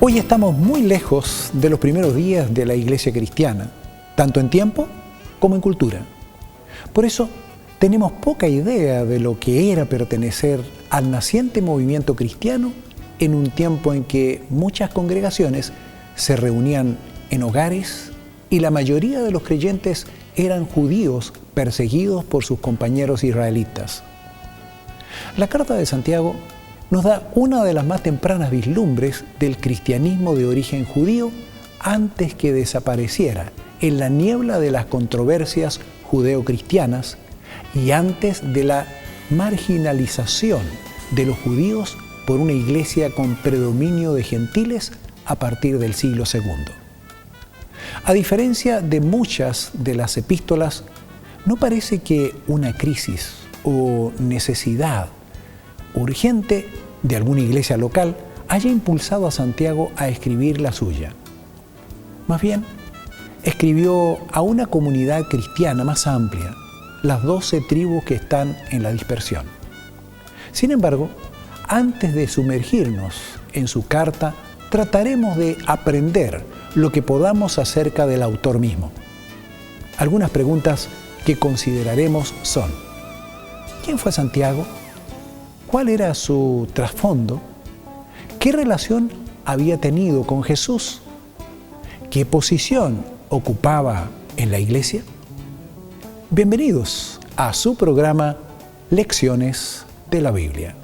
Hoy estamos muy lejos de los primeros días de la iglesia cristiana, tanto en tiempo como en cultura. Por eso tenemos poca idea de lo que era pertenecer al naciente movimiento cristiano en un tiempo en que muchas congregaciones se reunían en hogares y la mayoría de los creyentes eran judíos perseguidos por sus compañeros israelitas. La carta de Santiago nos da una de las más tempranas vislumbres del cristianismo de origen judío antes que desapareciera en la niebla de las controversias judeo-cristianas y antes de la marginalización de los judíos por una iglesia con predominio de gentiles a partir del siglo II. A diferencia de muchas de las epístolas, no parece que una crisis o necesidad urgente de alguna iglesia local haya impulsado a Santiago a escribir la suya. Más bien, escribió a una comunidad cristiana más amplia, las 12 tribus que están en la dispersión. Sin embargo, antes de sumergirnos en su carta, trataremos de aprender lo que podamos acerca del autor mismo. Algunas preguntas que consideraremos son: ¿quién fue Santiago? ¿Cuál era su trasfondo? ¿Qué relación había tenido con Jesús? ¿Qué posición ocupaba en la iglesia? Bienvenidos a su programa Lecciones de la Biblia.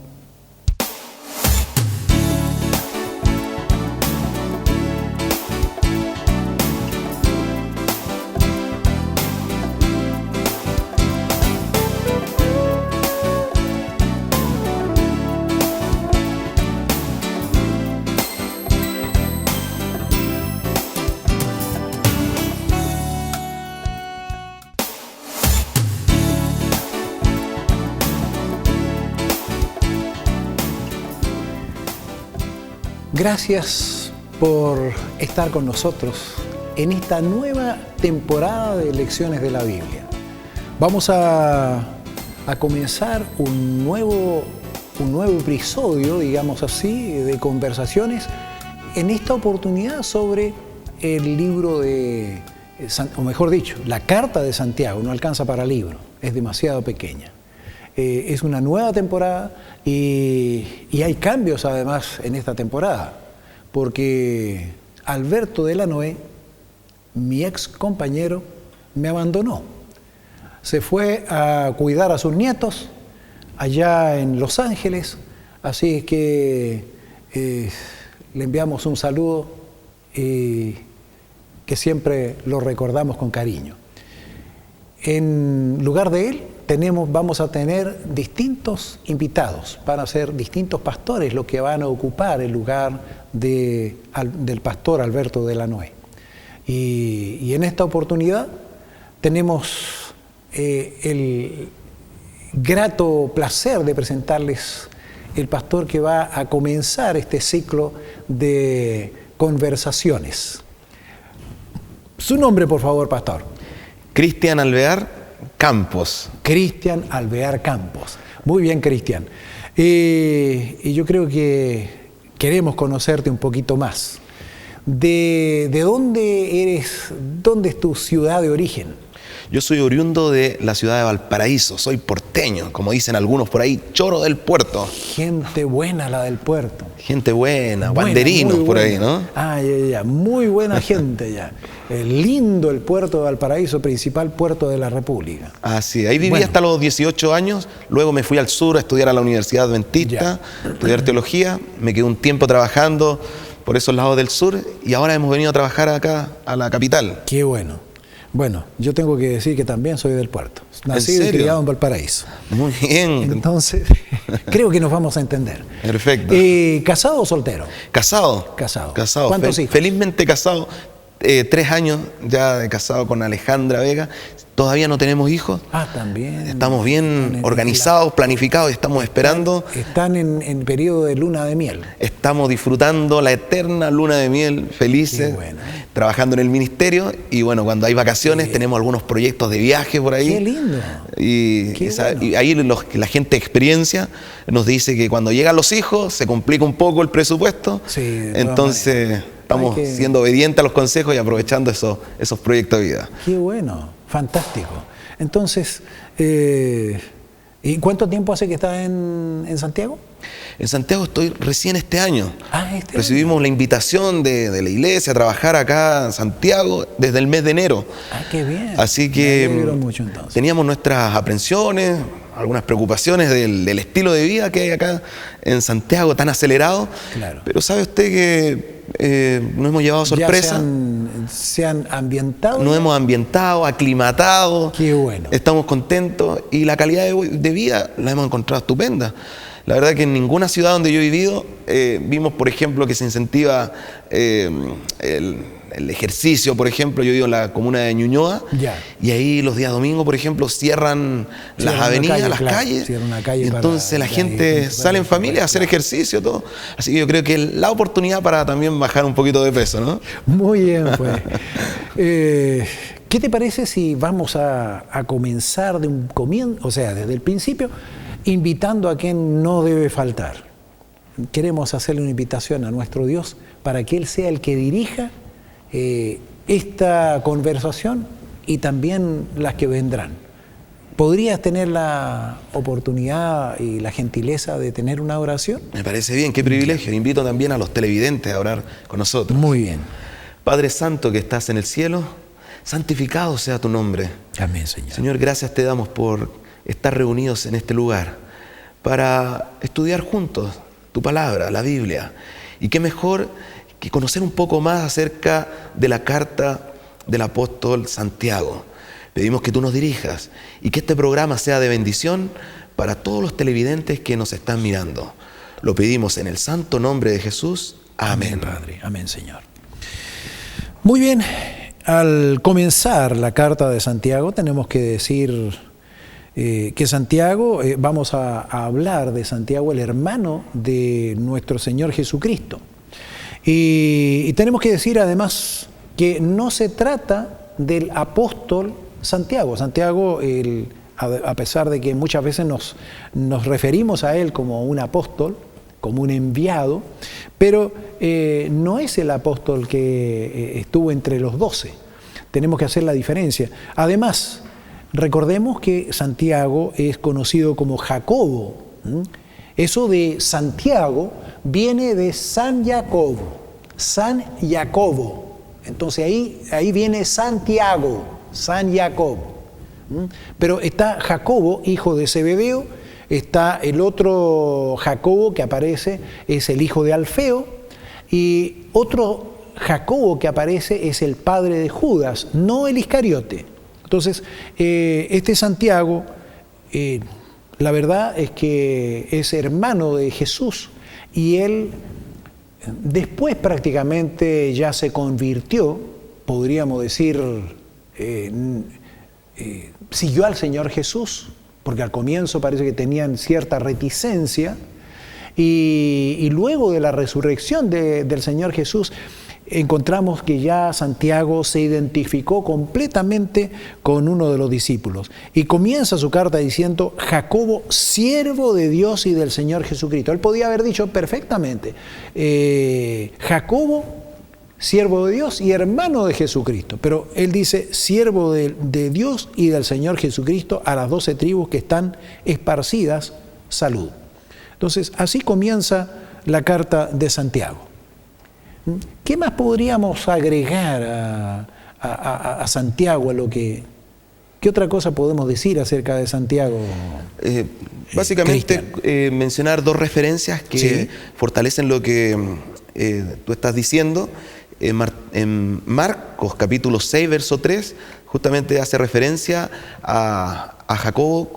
Gracias por estar con nosotros en esta nueva temporada de Lecciones de la Biblia. Vamos a comenzar un nuevo episodio, digamos así, de conversaciones, en esta oportunidad sobre el libro o mejor dicho, la carta de Santiago. No alcanza para libro, es demasiado pequeña. Es una nueva temporada y hay cambios además en esta temporada, porque Alberto Delanoë, mi ex compañero, me abandonó. Se fue a cuidar a sus nietos allá en Los Ángeles, así que le enviamos un saludo que siempre lo recordamos con cariño. En lugar de él, vamos a tener distintos invitados, van a ser distintos pastores los que van a ocupar el lugar del pastor Alberto Delanoë. Y en esta oportunidad tenemos el grato placer de presentarles el pastor que va a comenzar este ciclo de conversaciones. Su nombre, por favor, pastor. Cristian Alvear Campos. Cristian Alvear Campos. Muy bien, Cristian. Y yo creo que queremos conocerte un poquito más. ¿De dónde eres? ¿Dónde es tu ciudad de origen? Yo soy oriundo de la ciudad de Valparaíso, soy porteño, como dicen algunos por ahí, choro del puerto. Gente buena la del puerto. Gente buena, banderinos por ahí, ¿no? Ah, ya, muy buena gente ya. Lindo el puerto de Valparaíso, principal puerto de la República. Así, ahí viví hasta los 18 años, luego me fui al sur a estudiar a la Universidad Adventista, estudiar teología, me quedé un tiempo trabajando por esos lados del sur y ahora hemos venido a trabajar acá a la capital. Qué bueno. Bueno, yo tengo que decir que también soy del puerto. Nacido y criado en Valparaíso. Muy bien. Entonces, creo que nos vamos a entender. Perfecto. ¿Casado o soltero? Casado. Casado. Casado. ¿Cuántos hijos? Felizmente casado. 3 años ya de casado con Alejandra Vega. Todavía no tenemos hijos. También. Estamos bien organizados, planificados, estamos esperando. Están en periodo de luna de miel. Estamos disfrutando la eterna luna de miel, felices, bueno. Trabajando en el ministerio. Y bueno, cuando hay vacaciones tenemos algunos proyectos de viaje por ahí. ¡Qué lindo! Y ahí la gente de experiencia nos dice que cuando llegan los hijos se complica un poco el presupuesto. Sí, entonces estamos siendo obedientes a los consejos y aprovechando esos proyectos de vida. ¡Qué bueno! Fantástico. Entonces, ¿y cuánto tiempo hace que estás en Santiago? En Santiago estoy recién este año. Recibimos año. la invitación de la iglesia a trabajar acá en Santiago desde el mes de enero. ¡Qué bien! Así que me alegro mucho, entonces. Teníamos nuestras aprensiones, algunas preocupaciones del estilo de vida que hay acá en Santiago, tan acelerado. Claro. Pero ¿sabe usted que nos hemos llevado sorpresa? ¿Se han ambientado? Nos hemos ambientado, aclimatado. ¡Qué bueno! Estamos contentos y la calidad de vida la hemos encontrado estupenda. La verdad que en ninguna ciudad donde yo he vivido vimos, por ejemplo, que se incentiva el ejercicio. Por ejemplo, yo vivo en la comuna de Ñuñoa y ahí los días domingos, por ejemplo, cierran las avenidas, las calles. Y entonces la gente sale en familia a hacer ejercicio, todo. Así que yo creo que es la oportunidad para también bajar un poquito de peso, ¿no? Muy bien, pues. ¿Qué te parece si vamos a comenzar de un comienzo, o sea, desde el principio, invitando a quien no debe faltar? Queremos hacerle una invitación a nuestro Dios para que Él sea el que dirija esta conversación y también las que vendrán. ¿Podrías tener la oportunidad y la gentileza de tener una oración? Me parece bien, qué privilegio. Invito también a los televidentes a orar con nosotros. Muy bien. Padre Santo que estás en el cielo, santificado sea tu nombre. Amén, Señor. Señor, gracias te damos por estar reunidos en este lugar para estudiar juntos tu palabra, la Biblia. Y qué mejor que conocer un poco más acerca de la carta del apóstol Santiago. Pedimos que tú nos dirijas y que este programa sea de bendición para todos los televidentes que nos están mirando. Lo pedimos en el santo nombre de Jesús. Amén. Amén, Padre. Amén, Señor. Muy bien, al comenzar la carta de Santiago tenemos que decir que Santiago, vamos a hablar de Santiago, el hermano de nuestro Señor Jesucristo. Y tenemos que decir además que no se trata del apóstol Santiago. Santiago, a pesar de que muchas veces nos referimos a él como un apóstol, como un enviado, pero no es el apóstol que estuvo entre los 12. Tenemos que hacer la diferencia. Además, recordemos que Santiago es conocido como Jacobo. Eso de Santiago viene de San Jacobo. San Jacobo. Entonces ahí viene Santiago, San Jacobo. Pero está Jacobo, hijo de Zebedeo. Está el otro Jacobo que aparece, es el hijo de Alfeo. Y otro Jacobo que aparece es el padre de Judas, no el Iscariote. Entonces, este Santiago, la verdad es que es hermano de Jesús y él después prácticamente ya se convirtió, podríamos decir, siguió al Señor Jesús, porque al comienzo parece que tenían cierta reticencia y luego de la resurrección del Señor Jesús, encontramos que ya Santiago se identificó completamente con uno de los discípulos. Y comienza su carta diciendo, Jacobo, siervo de Dios y del Señor Jesucristo. Él podía haber dicho perfectamente, Jacobo, siervo de Dios y hermano de Jesucristo. Pero él dice, siervo de Dios y del Señor Jesucristo, a las 12 tribus que están esparcidas, salud. Entonces, así comienza la carta de Santiago. ¿Qué más podríamos agregar a Santiago, a lo que... ¿Qué otra cosa podemos decir acerca de Santiago? Básicamente mencionar 2 referencias que fortalecen lo que tú estás diciendo. En Marcos capítulo 6, verso 3, justamente hace referencia a Jacobo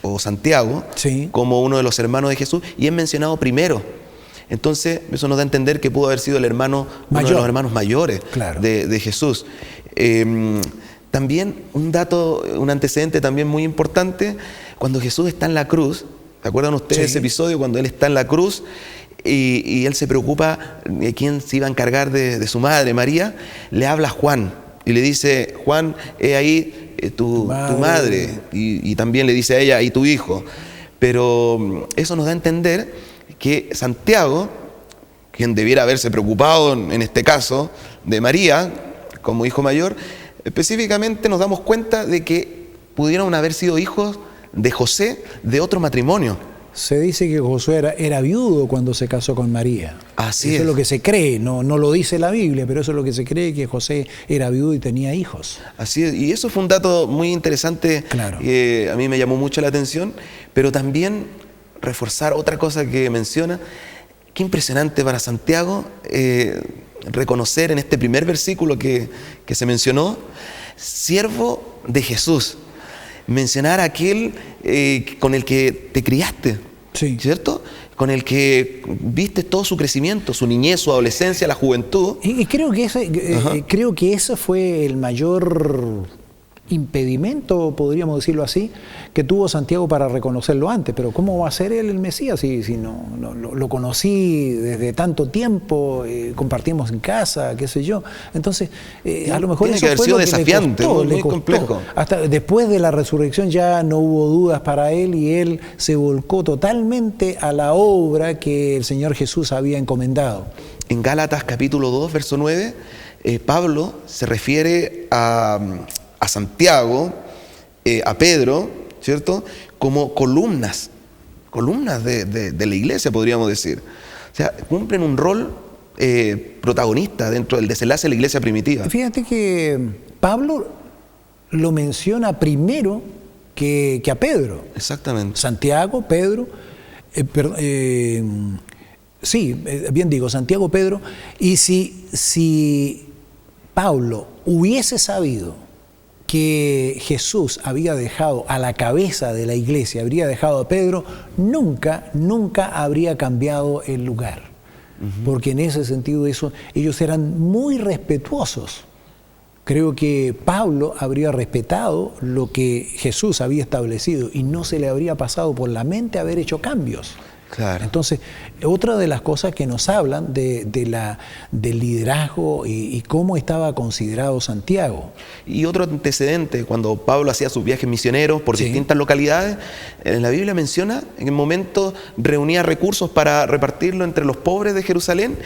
o Santiago como uno de los hermanos de Jesús y es mencionado primero Entonces, eso nos da a entender que pudo haber sido el hermano, uno de los hermanos mayores de Jesús. También un antecedente también muy importante, cuando Jesús está en la cruz, ¿se acuerdan ustedes ese episodio cuando Él está en la cruz y Él se preocupa de quién se iba a encargar de su madre, María? Le habla a Juan y le dice, Juan, he ahí tu madre, y también le dice a ella, y tu hijo. Pero eso nos da a entender que Santiago, quien debiera haberse preocupado en este caso de María como hijo mayor, específicamente nos damos cuenta de que pudieron haber sido hijos de José de otro matrimonio. Se dice que Josué era viudo cuando se casó con María. Así eso es lo que se cree, no lo dice la Biblia, pero eso es lo que se cree, que José era viudo y tenía hijos. Así es, y eso fue un dato muy interesante, que a mí me llamó mucho la atención, pero también reforzar otra cosa que menciona. Qué impresionante para Santiago reconocer en este primer versículo que se mencionó, siervo de Jesús. Mencionar a aquel con el que te criaste, ¿cierto? Con el que viste todo su crecimiento, su niñez, su adolescencia, la juventud. Y creo que ese fue el mayor impedimento, podríamos decirlo así, que tuvo Santiago para reconocerlo antes. Pero ¿cómo va a ser él el Mesías si no lo conocí desde tanto tiempo, compartimos en casa, qué sé yo? Entonces, a lo mejor tiene eso que haber fue sido lo que desafiante, le costó. complejo. Hasta después de la resurrección ya no hubo dudas para él y él se volcó totalmente a la obra que el Señor Jesús había encomendado. En Gálatas capítulo 2, verso 9, Pablo se refiere a Santiago, a Pedro, ¿cierto? Como columnas de la iglesia, podríamos decir. O sea, cumplen un rol protagonista dentro del desenlace de la iglesia primitiva. Fíjate que Pablo lo menciona primero que a Pedro. Exactamente. Santiago, Pedro, bien digo, Santiago, Pedro. Y si Pablo hubiese sabido que Jesús había dejado a la cabeza de la iglesia, habría dejado a Pedro, nunca habría cambiado el lugar. Porque en ese sentido ellos eran muy respetuosos. Creo que Pablo habría respetado lo que Jesús había establecido y no se le habría pasado por la mente haber hecho cambios. Claro. Entonces, otra de las cosas que nos hablan del liderazgo y cómo estaba considerado Santiago. Y otro antecedente, cuando Pablo hacía sus viajes misioneros por distintas localidades, en la Biblia menciona, en el momento reunía recursos para repartirlo entre los pobres de Jerusalén,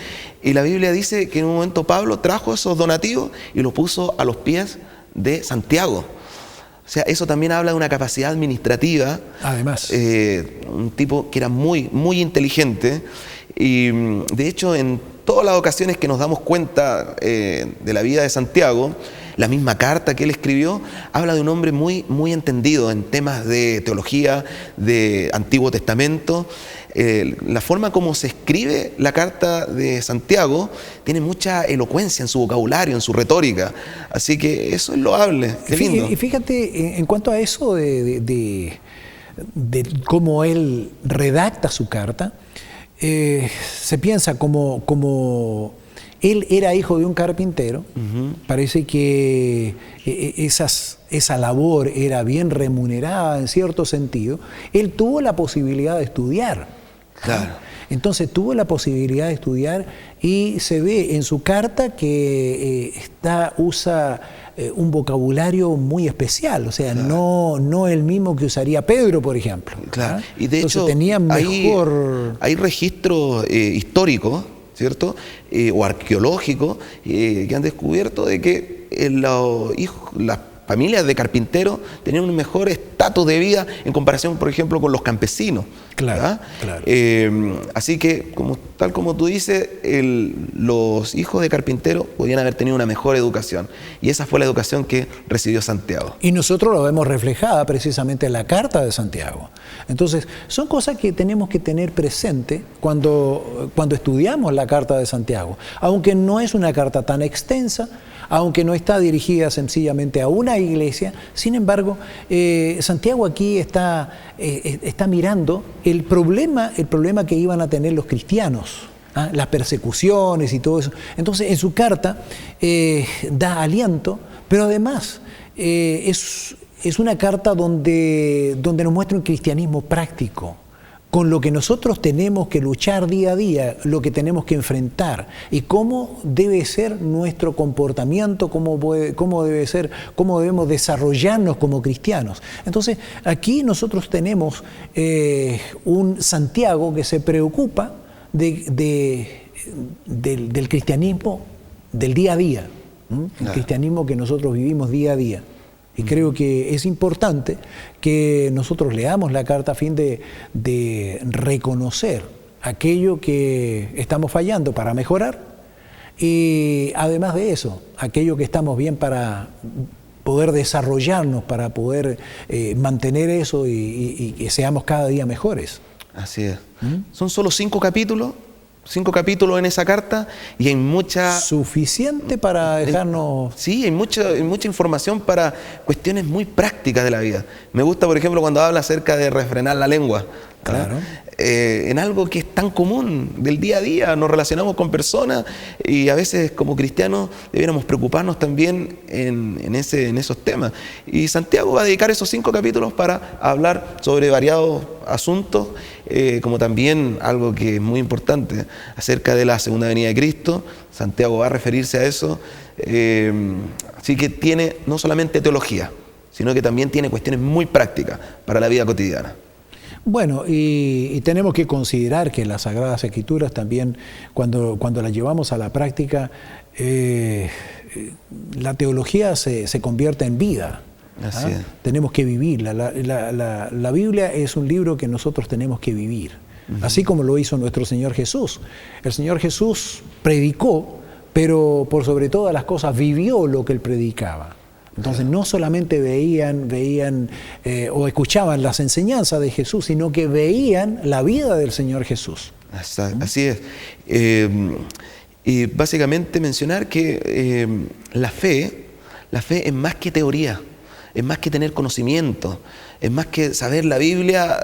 y la Biblia dice que en un momento Pablo trajo esos donativos y los puso a los pies de Santiago. O sea, eso también habla de una capacidad administrativa. Además. Un tipo que era muy, muy inteligente. Y de hecho, en todas las ocasiones que nos damos cuenta de la vida de Santiago, la misma carta que él escribió habla de un hombre muy, muy entendido en temas de teología, de Antiguo Testamento. La forma como se escribe la carta de Santiago tiene mucha elocuencia en su vocabulario, en su retórica. Así que eso es loable. Qué lindo. Y fíjate, en cuanto a eso de cómo él redacta su carta, se piensa como él era hijo de un carpintero. Parece que esa labor era bien remunerada en cierto sentido. Él tuvo la posibilidad de estudiar. Claro. Entonces tuvo la posibilidad de estudiar y se ve en su carta que usa un vocabulario muy especial, o sea, no el mismo que usaría Pedro, por ejemplo. Claro. Y de Entonces hecho tenía mejor... hay registros históricos, ¿cierto? O arqueológicos que han descubierto de que las familias de carpinteros tenían un mejor estatus de vida en comparación, por ejemplo, con los campesinos. Claro. Así que, tal como tú dices, los hijos de carpinteros podían haber tenido una mejor educación. Y esa fue la educación que recibió Santiago. Y nosotros lo vemos reflejada precisamente en la carta de Santiago. Entonces, son cosas que tenemos que tener presente cuando estudiamos la carta de Santiago. Aunque no es una carta tan extensa, aunque no está dirigida sencillamente a una iglesia, sin embargo, Santiago aquí está mirando el problema que iban a tener los cristianos. las persecuciones y todo eso. Entonces, en su carta da aliento, pero además es una carta donde nos muestra un cristianismo práctico, con lo que nosotros tenemos que luchar día a día, lo que tenemos que enfrentar y cómo debe ser nuestro comportamiento, cómo debemos desarrollarnos como cristianos. Entonces, aquí nosotros tenemos un Santiago que se preocupa del cristianismo del día a día, el cristianismo que nosotros vivimos día a día. Y creo que es importante que nosotros leamos la carta a fin de reconocer aquello que estamos fallando para mejorar y además de eso, aquello que estamos bien para poder desarrollarnos, para poder mantener eso y que seamos cada día mejores. Así es. Son solo 5 capítulos. 5 capítulos en esa carta y hay mucha... Suficiente para dejarnos... Sí, hay mucha información para cuestiones muy prácticas de la vida. Me gusta, por ejemplo, cuando habla acerca de refrenar la lengua. Claro. En algo que es tan común del día a día, nos relacionamos con personas y a veces como cristianos debiéramos preocuparnos también en esos temas. Y Santiago va a dedicar esos 5 capítulos para hablar sobre variados asuntos, como también algo que es muy importante, acerca de la segunda venida de Cristo. Santiago va a referirse a eso, así que tiene no solamente teología, sino que también tiene cuestiones muy prácticas para la vida cotidiana. Bueno, y tenemos que considerar que las Sagradas Escrituras también, cuando las llevamos a la práctica, la teología se convierte en vida. Así es. Tenemos que vivirla. La Biblia es un libro que nosotros tenemos que vivir, así como lo hizo nuestro Señor Jesús. El Señor Jesús predicó, pero por sobre todas las cosas vivió lo que Él predicaba. Entonces no solamente veían o escuchaban las enseñanzas de Jesús, sino que veían la vida del Señor Jesús. Así es. Y básicamente mencionar que la fe es más que teoría, es más que tener conocimiento, es más que saber la Biblia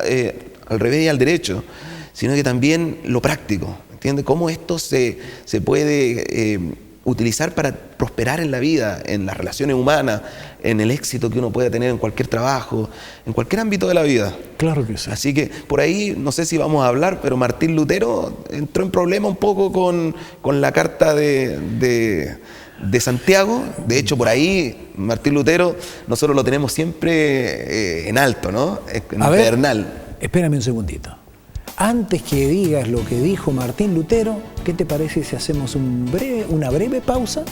al revés y al derecho, sino que también lo práctico, ¿entiendes? Cómo esto se puede utilizar para prosperar en la vida, en las relaciones humanas, en el éxito que uno pueda tener en cualquier trabajo, en cualquier ámbito de la vida. Claro que sí. Así que por ahí, no sé si vamos a hablar, pero Martín Lutero entró en problema un poco con la carta de Santiago. De hecho, por ahí Martín Lutero nosotros lo tenemos siempre en alto, ¿no? En pedernal. Espérame un segundito. Antes que digas lo que dijo Martín Lutero, ¿qué te parece si hacemos una breve pausa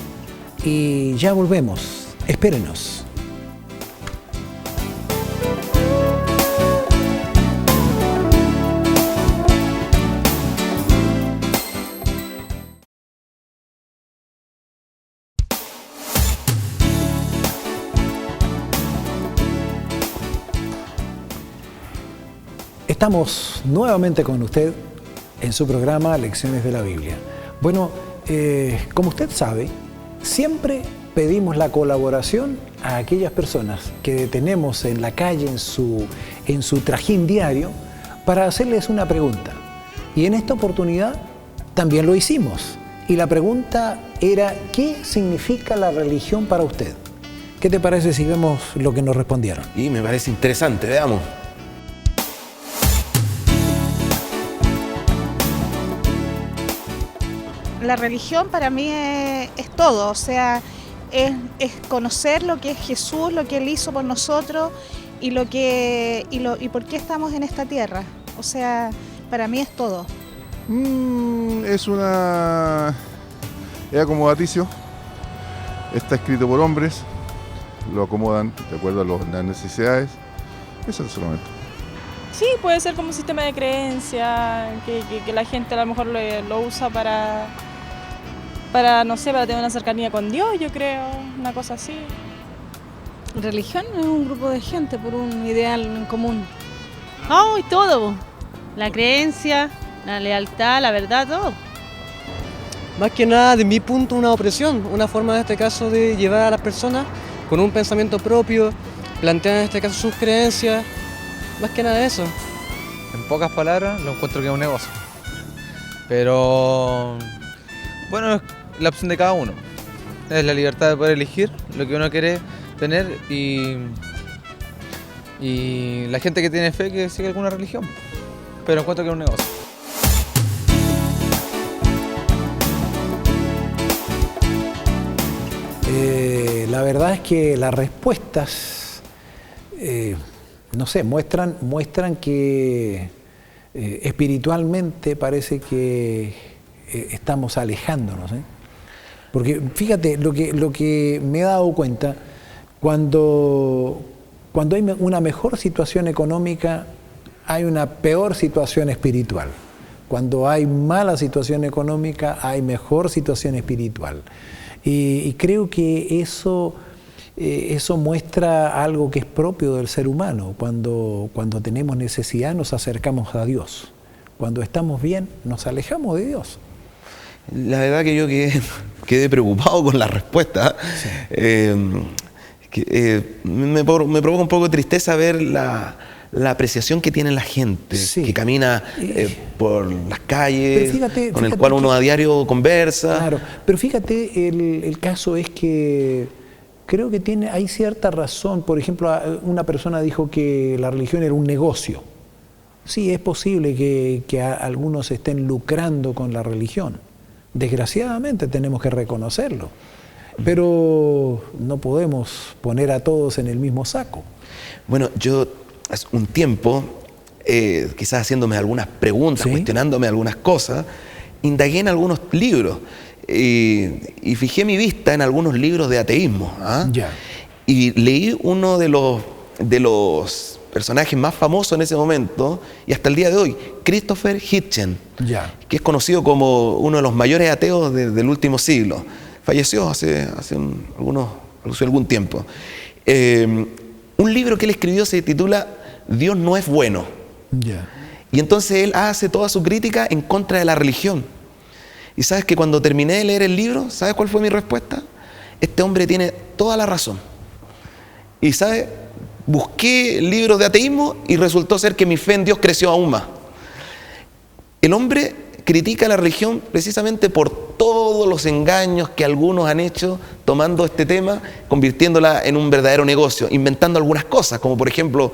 y ya volvemos? Espérenos. Estamos nuevamente con usted en su programa Lecciones de la Biblia. Bueno, como usted sabe, siempre pedimos la colaboración a aquellas personas que tenemos en la calle, en su trajín diario, para hacerles una pregunta. Y en esta oportunidad también lo hicimos. Y la pregunta era, ¿qué significa la religión para usted? ¿Qué te parece si vemos lo que nos respondieron? Y me parece interesante, veamos. La religión para mí es todo, o sea, es conocer lo que es Jesús, lo que Él hizo por nosotros y por qué estamos en esta tierra. O sea, para mí es todo. Es acomodaticio, está escrito por hombres, lo acomodan de acuerdo a las necesidades, eso es solamente. Sí, puede ser como un sistema de creencia, que la gente a lo mejor lo usa para, no sé, para tener una cercanía con Dios, yo creo, una cosa así. Religión es un grupo de gente por un ideal en común. Oh, y todo. La creencia, la lealtad, la verdad, todo. Más que nada, de mi punto, una opresión, una forma en este caso de llevar a las personas con un pensamiento propio, plantear en este caso sus creencias, más que nada eso. En pocas palabras, lo encuentro que es un negocio. Pero bueno, es la opción de cada uno. Es la libertad de poder elegir lo que uno quiere tener y la gente que tiene fe que sigue alguna religión. Pero encuentro que es un negocio. La verdad es que las respuestas, no sé, muestran que espiritualmente parece que estamos alejándonos. Porque fíjate, lo que me he dado cuenta, cuando hay una mejor situación económica, hay una peor situación espiritual. Cuando hay mala situación económica, hay mejor situación espiritual. Y creo que eso muestra algo que es propio del ser humano. Cuando tenemos necesidad nos acercamos a Dios. Cuando estamos bien nos alejamos de Dios. La verdad que yo quedé preocupado con la respuesta. Sí. Me provoca un poco de tristeza ver la apreciación que tiene la gente, sí, que camina por las calles, con el cual uno a diario conversa. Claro, pero fíjate, el caso es que creo que hay cierta razón. Por ejemplo, una persona dijo que la religión era un negocio. Sí, es posible que algunos estén lucrando con la religión. Desgraciadamente tenemos que reconocerlo. Pero no podemos poner a todos en el mismo saco. Bueno, yo hace un tiempo, quizás haciéndome algunas preguntas, ¿sí?, cuestionándome algunas cosas, indagué en algunos libros y fijé mi vista en algunos libros de ateísmo. Ya. Y leí uno de los personajes más famosos en ese momento y hasta el día de hoy, Christopher Hitchens, ya, que es conocido como uno de los mayores ateos del último siglo. Falleció hace algún tiempo. Un libro que él escribió se titula Dios no es bueno. Yeah. Y entonces él hace toda su crítica en contra de la religión. Y sabes que cuando terminé de leer el libro, ¿sabes cuál fue mi respuesta? Este hombre tiene toda la razón. Y ¿sabes? Busqué libros de ateísmo y resultó ser que mi fe en Dios creció aún más. El hombre critica la religión precisamente por todos los engaños que algunos han hecho tomando este tema, convirtiéndola en un verdadero negocio, inventando algunas cosas, como por ejemplo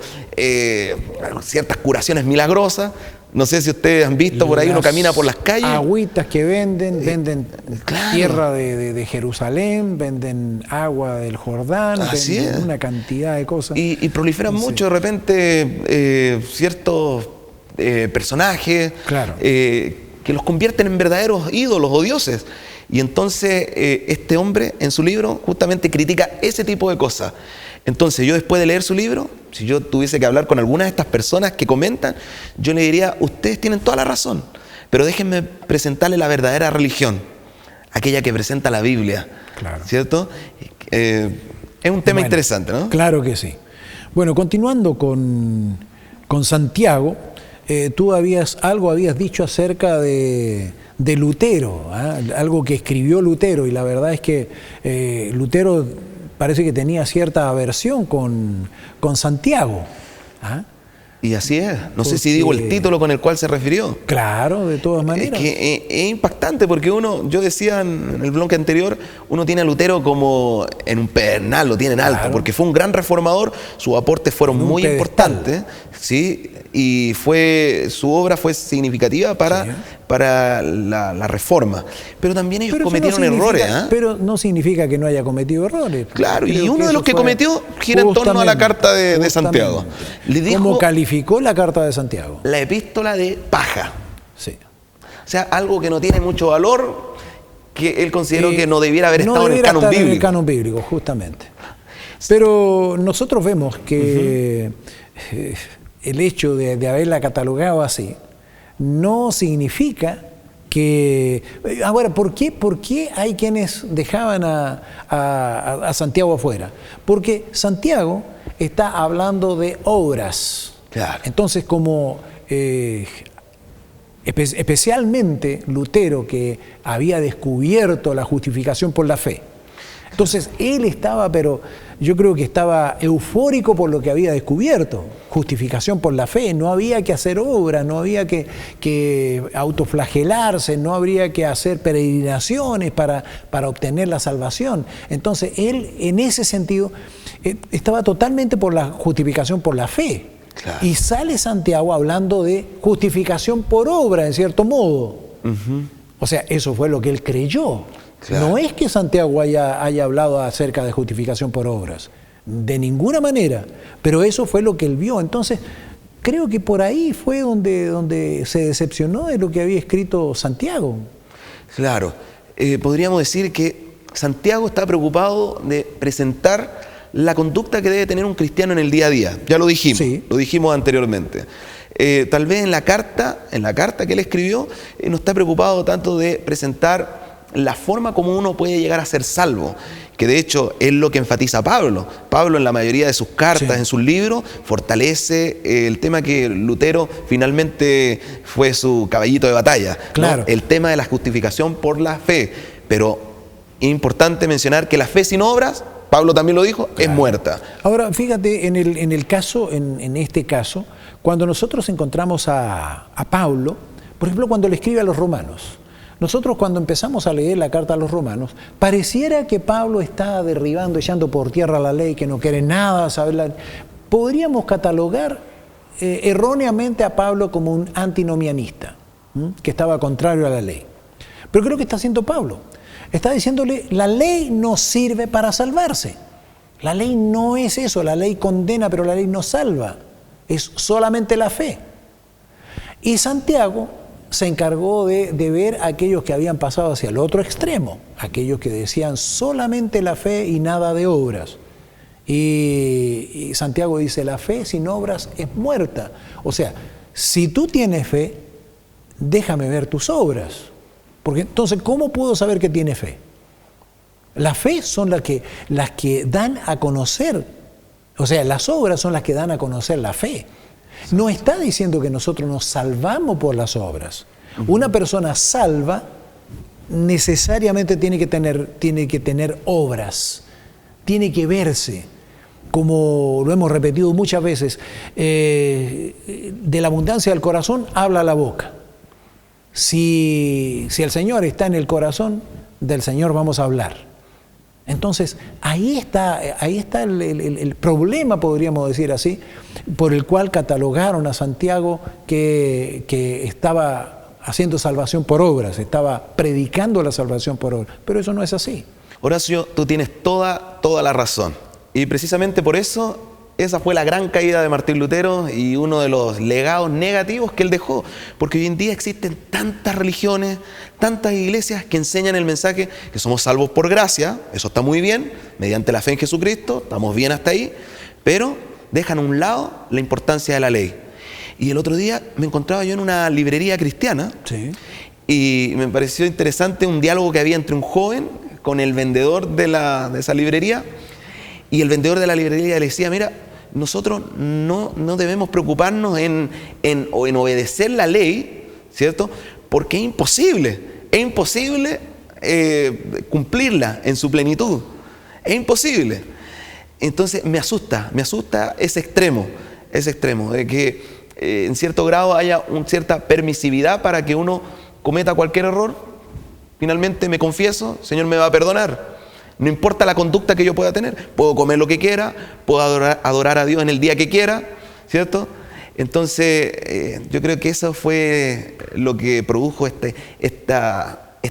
ciertas curaciones milagrosas. No sé si ustedes han visto, por ahí uno camina por las calles. Agüitas que venden claro, tierra de Jerusalén, venden agua del Jordán, así venden es, una cantidad de cosas. Y proliferan mucho de repente ciertos personajes, claro, que los convierten en verdaderos ídolos o dioses. Y entonces este hombre en su libro justamente critica ese tipo de cosas. Entonces yo después de leer su libro, si yo tuviese que hablar con alguna de estas personas que comentan, yo le diría, ustedes tienen toda la razón, pero déjenme presentarle la verdadera religión, aquella que presenta la Biblia, claro, ¿cierto? Es un tema interesante, ¿no? Claro que sí. Bueno, continuando con Santiago, tú habías dicho acerca de Lutero, algo que escribió Lutero, y la verdad es que Lutero parece que tenía cierta aversión con Santiago. Y así es. No sé si digo el título con el cual se refirió. Claro, de todas maneras. Es impactante porque yo decía en el bloque anterior, uno tiene a Lutero como en un pedernal, lo tiene en alto, claro, porque fue un gran reformador, sus aportes fueron muy importantes, ¿sí? Y su obra fue significativa para la reforma. Pero también ellos cometieron errores. Pero no significa que no haya cometido errores. Claro, y uno de los que cometió gira en torno a la carta de Santiago. ¿Cómo calificó la carta de Santiago? La epístola de paja. Sí. O sea, algo que no tiene mucho valor, que él consideró que no debiera haber estado en el canon bíblico. En el canon bíblico, justamente. Pero nosotros vemos que el hecho de haberla catalogado así no significa que... Ahora, ¿por qué hay quienes dejaban a Santiago afuera? Porque Santiago está hablando de obras. Claro. Entonces, como especialmente Lutero, que había descubierto la justificación por la fe, entonces él estaba, pero yo creo que estaba eufórico por lo que había descubierto. Justificación por la fe, no había que hacer obras, no había que autoflagelarse, no habría que hacer peregrinaciones para obtener la salvación. Entonces, él en ese sentido estaba totalmente por la justificación por la fe. Claro. Y sale Santiago hablando de justificación por obra, en cierto modo. O sea, eso fue lo que él creyó. Claro. No es que Santiago haya hablado acerca de justificación por obras, de ninguna manera, pero eso fue lo que él vio. Entonces, creo que por ahí fue donde se decepcionó de lo que había escrito Santiago. Claro, podríamos decir que Santiago está preocupado de presentar la conducta que debe tener un cristiano en el día a día. Ya lo dijimos, Sí. Lo dijimos anteriormente. Tal vez en la carta que él escribió, no está preocupado tanto de presentar la forma como uno puede llegar a ser salvo, que de hecho es lo que enfatiza Pablo. Pablo en la mayoría de sus cartas, Sí. en sus libros, fortalece el tema que Lutero finalmente fue su caballito de batalla, ¿no? Claro. El tema de la justificación por la fe. Pero es importante mencionar que la fe sin obras, Pablo también lo dijo, es muerta. Ahora, fíjate, en este caso, cuando nosotros encontramos a Pablo, por ejemplo, cuando le escribe a los romanos, nosotros cuando empezamos a leer la carta a los romanos, pareciera que Pablo está derribando, echando por tierra la ley, que no quiere nada saber. Podríamos catalogar erróneamente a Pablo como un antinomianista, que estaba contrario a la ley. Pero creo que está haciendo Pablo. Está diciéndole, la ley no sirve para salvarse. La ley no es eso, la ley condena, pero la ley no salva. Es solamente la fe. Y Santiago se encargó de ver a aquellos que habían pasado hacia el otro extremo, aquellos que decían solamente la fe y nada de obras. Y Santiago dice, la fe sin obras es muerta. O sea, si tú tienes fe, déjame ver tus obras. Porque entonces, ¿cómo puedo saber que tiene fe? La fe son las que dan a conocer, o sea, las obras son las que dan a conocer la fe. No está diciendo que nosotros nos salvamos por las obras. Una persona salva necesariamente tiene que tener obras, tiene que verse, como lo hemos repetido muchas veces, de la abundancia del corazón habla la boca. Si el Señor está en el corazón, del Señor vamos a hablar. Entonces, ahí está el problema, podríamos decir así, por el cual catalogaron a Santiago que estaba haciendo salvación por obras, estaba predicando la salvación por obras. Pero eso no es así. Horacio, tú tienes toda la razón. Y precisamente por eso, esa fue la gran caída de Martín Lutero y uno de los legados negativos que él dejó. Porque hoy en día existen tantas religiones, tantas iglesias que enseñan el mensaje que somos salvos por gracia, eso está muy bien, mediante la fe en Jesucristo, estamos bien hasta ahí, pero dejan a un lado la importancia de la ley. Y el otro día me encontraba yo en una librería cristiana, Sí. y me pareció interesante un diálogo que había entre un joven con el vendedor de esa librería, y el vendedor de la librería le decía, mira, nosotros no debemos preocuparnos en obedecer la ley, ¿cierto? Porque es imposible cumplirla en su plenitud, es imposible. Entonces me asusta ese extremo de que en cierto grado haya una cierta permisividad para que uno cometa cualquier error. Finalmente me confieso, el Señor me va a perdonar. No importa la conducta que yo pueda tener, puedo comer lo que quiera, puedo adorar a Dios en el día que quiera, ¿cierto? Entonces, yo creo que eso fue lo que produjo este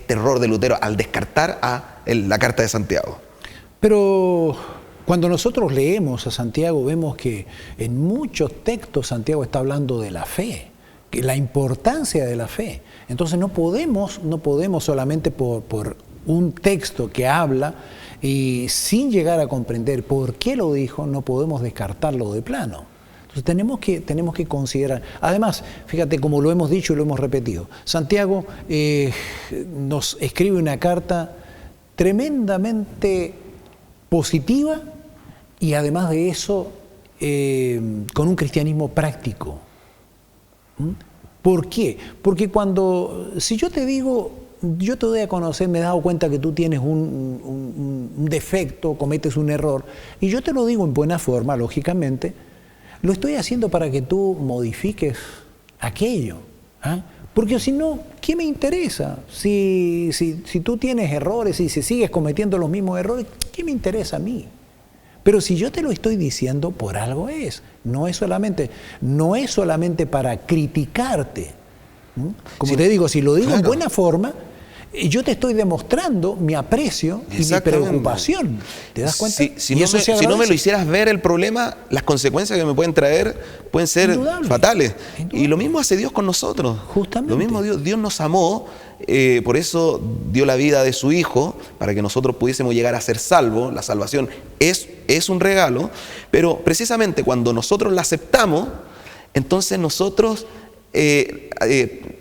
error de Lutero al descartar la carta de Santiago. Pero cuando nosotros leemos a Santiago, vemos que en muchos textos Santiago está hablando de la fe, que la importancia de la fe. Entonces no podemos solamente por un texto que habla y sin llegar a comprender por qué lo dijo, no podemos descartarlo de plano. Entonces tenemos que considerar. Además, fíjate, como lo hemos dicho y lo hemos repetido, Santiago nos escribe una carta tremendamente positiva y además de eso con un cristianismo práctico. ¿Por qué? Porque si yo te digo yo te doy a conocer, me he dado cuenta que tú tienes un defecto, cometes un error, y yo te lo digo en buena forma, lógicamente, lo estoy haciendo para que tú modifiques aquello. ¿Ah? Porque si no, ¿qué me interesa? Si tú tienes errores y si sigues cometiendo los mismos errores, ¿qué me interesa a mí? Pero si yo te lo estoy diciendo, por algo es. No es solamente para criticarte. Como te digo, si lo digo en buena forma, yo te estoy demostrando mi aprecio y mi preocupación. ¿Te das cuenta? Si no me lo hicieras ver el problema, las consecuencias que me pueden traer pueden ser fatales. Indudable. Y lo mismo hace Dios con nosotros. Justamente. Lo mismo Dios nos amó, por eso dio la vida de su Hijo, para que nosotros pudiésemos llegar a ser salvos. La salvación es un regalo, pero precisamente cuando nosotros la aceptamos, entonces nosotros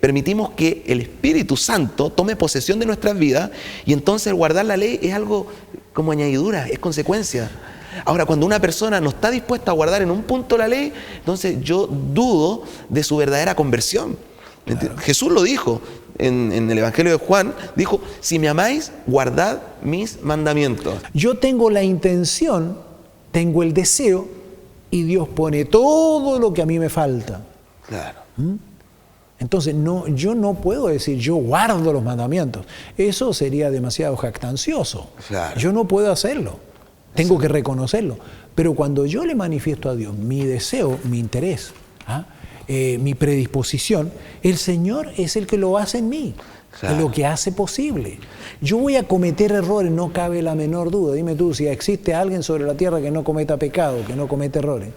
permitimos que el Espíritu Santo tome posesión de nuestras vidas, y entonces guardar la ley es algo como añadidura, es consecuencia. Ahora, cuando una persona no está dispuesta a guardar en un punto la ley, entonces yo dudo de su verdadera conversión. Claro. Jesús lo dijo en el Evangelio de Juan, dijo: si me amáis, guardad mis mandamientos. Yo tengo la intención, tengo el deseo, y Dios pone todo lo que a mí me falta. Claro. Entonces, yo no puedo decir yo guardo los mandamientos. Eso sería demasiado jactancioso. Claro. Yo no puedo hacerlo. Tengo que reconocerlo. Pero cuando yo le manifiesto a Dios mi deseo, mi interés, mi predisposición, el Señor es el que lo hace en mí. Claro. Es lo que hace posible. Yo voy a cometer errores, no cabe la menor duda. Dime tú, si existe alguien sobre la tierra que no cometa pecado, que no comete errores.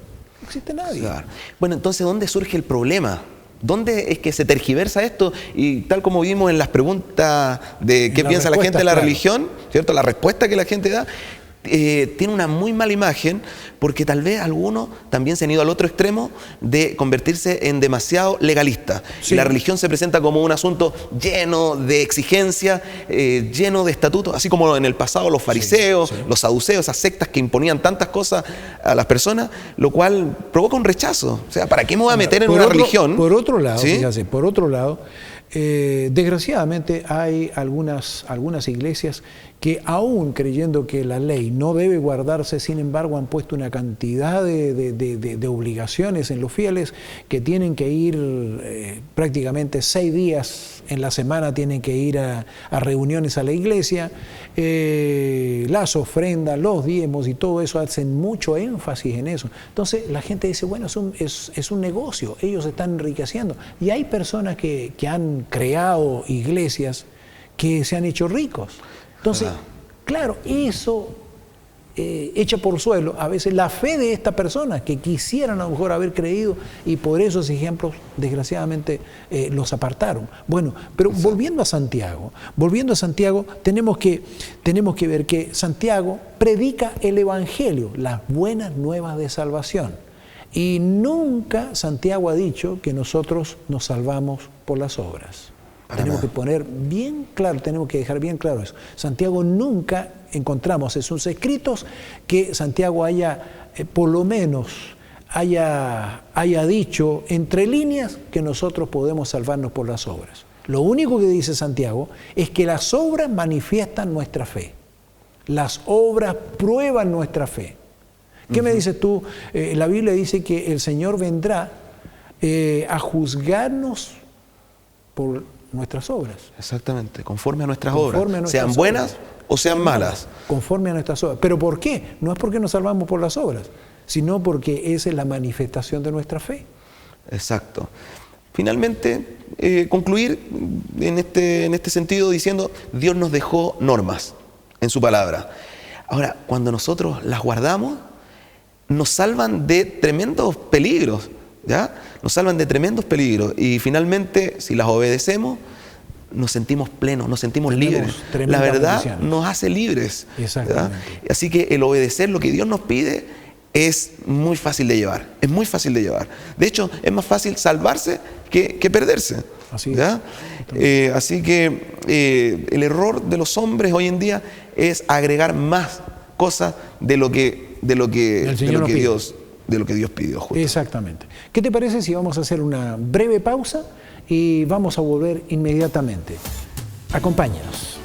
No existe nadie. Claro. Bueno, entonces, ¿dónde surge el problema? ¿Dónde es que se tergiversa esto? Y tal como vimos en las preguntas de qué piensa la gente de la religión, ¿cierto? La respuesta que la gente da tiene una muy mala imagen, porque tal vez algunos también se han ido al otro extremo de convertirse en demasiado legalistas. Sí. Y la religión se presenta como un asunto lleno de exigencias, lleno de estatutos, así como en el pasado los fariseos, los saduceos, esas sectas que imponían tantas cosas a las personas, lo cual provoca un rechazo. O sea, ¿para qué me voy a meter en una religión? Por otro lado, ¿sí? Fíjate, por otro lado, desgraciadamente hay algunas iglesias que, aún creyendo que la ley no debe guardarse, sin embargo han puesto una cantidad de obligaciones en los fieles, que tienen que ir prácticamente 6 días en la semana, tienen que ir a reuniones a la iglesia, las ofrendas, los diezmos y todo eso, hacen mucho énfasis en eso. Entonces la gente dice, bueno, es un negocio, ellos están enriqueciendo. Y hay personas que han creado iglesias que se han hecho ricos. Entonces, claro, eso echa por suelo a veces la fe de estas personas que quisieran a lo mejor haber creído, y por esos ejemplos, desgraciadamente, los apartaron. Bueno, pero volviendo a Santiago, tenemos que ver que Santiago predica el Evangelio, las buenas nuevas de salvación. Y nunca Santiago ha dicho que nosotros nos salvamos por las obras. Tenemos que poner bien claro, tenemos que dejar bien claro eso. Santiago nunca encontramos en sus escritos que Santiago haya, por lo menos, haya dicho entre líneas que nosotros podemos salvarnos por las obras. Lo único que dice Santiago es que las obras manifiestan nuestra fe. Las obras prueban nuestra fe. ¿Qué me dices tú? La Biblia dice que el Señor vendrá a juzgarnos por nuestras obras. Exactamente, conforme a nuestras obras, sean buenas o sean malas. Conforme a nuestras obras. ¿Pero por qué? No es porque nos salvamos por las obras, sino porque esa es la manifestación de nuestra fe. Exacto. Finalmente, concluir en este sentido diciendo, Dios nos dejó normas en su palabra. Ahora, cuando nosotros las guardamos, nos salvan de tremendos peligros, ¿ya? Nos salvan de tremendos peligros, y finalmente, si las obedecemos, nos sentimos plenos, nos sentimos libres. La verdad nos hace libres. Exactamente. ¿Ya? Así que el obedecer lo que Dios nos pide es muy fácil de llevar, es muy fácil de llevar. De hecho, es más fácil salvarse que perderse. Así ¿ya? Así que el error de los hombres hoy en día es agregar más cosas de lo que Dios pidió. Justo. Exactamente. ¿Qué te parece si vamos a hacer una breve pausa y vamos a volver inmediatamente? Acompáñenos.